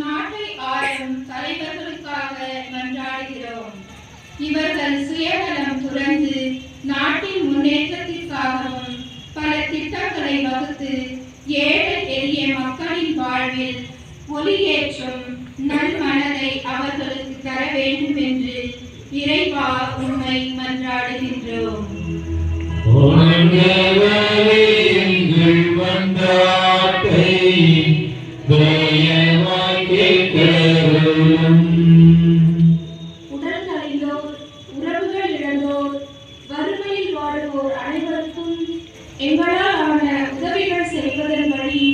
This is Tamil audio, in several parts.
நாட்டை ஆளும் தலைவர்களுக்காக மன்றாடுகிறோம். இவர்கள் சுயநலம் துறந்து நாட்டின் முன்னேற்றத்திற்காகவும் பல திட்டங்களை வகுத்து ஏழை எளிய மக்களின் வாழ்வில் ஒளியேற்றும் நல்மனதை அவர்களுக்கு தர வேண்டும் என்று இறைவா உம்மை மன்றாடுகின்றோம். உடல்நலிந்தோர், உறவுகள் இழந்தோர், வறுமையில் வாடுவோர் அனைவருக்கும் எங்களால் ஆன உதவிகள் செய்வதன் வழி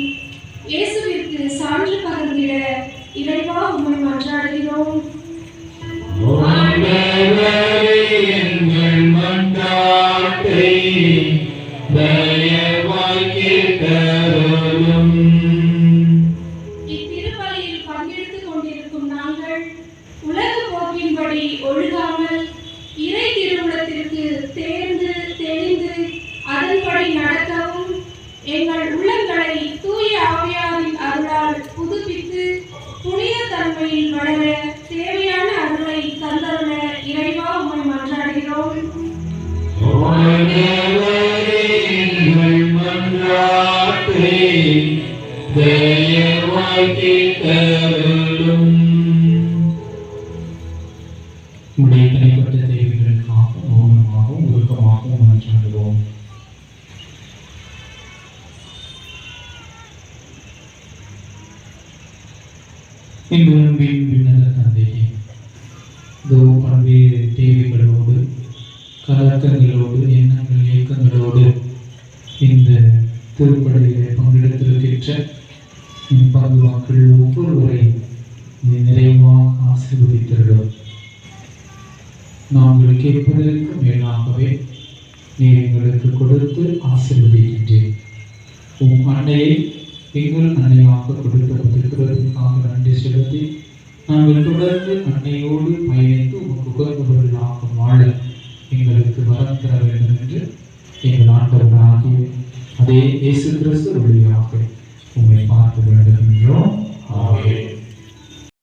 இயேசுவிற்கு சான்று பகிர்ந்திட இறைவா உம்மை மன்றாடுகிறோம். இத்திருப்பலியில் பங்கெடுத்துக் கொண்டிருக்கும் நாங்கள் உலக போக்கின்படி ஒழுகாமல் இறை திருவுளத்திற்கு தேர்ந்து தெளிந்து அதன்படி நடக்கவும் எங்கள் உள்ளங்களை தூய ஆவியாரின் அருளால் புதுப்பித்து புனித தன்மையில் வளர தேவையான அருளை தந்தருள இறைவா உம்மை மன்றாடுகிறோம். உடைய தனிப்பட்ட தேவைகளுக்காக மௌனமாகவும் உருக்கமாகவும் மன்றாடுவோம். இன்று அன்பின் விண்ணக தந்தையே, பல்வேறு தேவைகளோடு கலக்கங்களோடு எண்ணங்கள் இயக்கங்களோடு இந்த திருப்பலியில் பங்கெடுத்திருக்கின்ற பங்கு மக்கள் ஒவ்வொருவரை நிறைவாக ஆசீர்வதித்தீர்கள். நாங்கள் கேட்பதற்கு மேலாகவே நீர் எங்களுக்கு கொடுத்து ஆசீர்வதிக்கின்றேன். உம் அன்னையை எங்கள் அன்னையாக கொடுத்ததற்காக நன்றி செலுத்தி நாங்கள் தொடர்ந்து அன்னையோடு பயணித்து உமக்கு உகந்தவர்களாக வாழ எங்களுக்கு வரம் தர வேண்டும் என்று எங்கள் ஆண்டவராகிய அதே இயேசு கிறிஸ்து வழியாக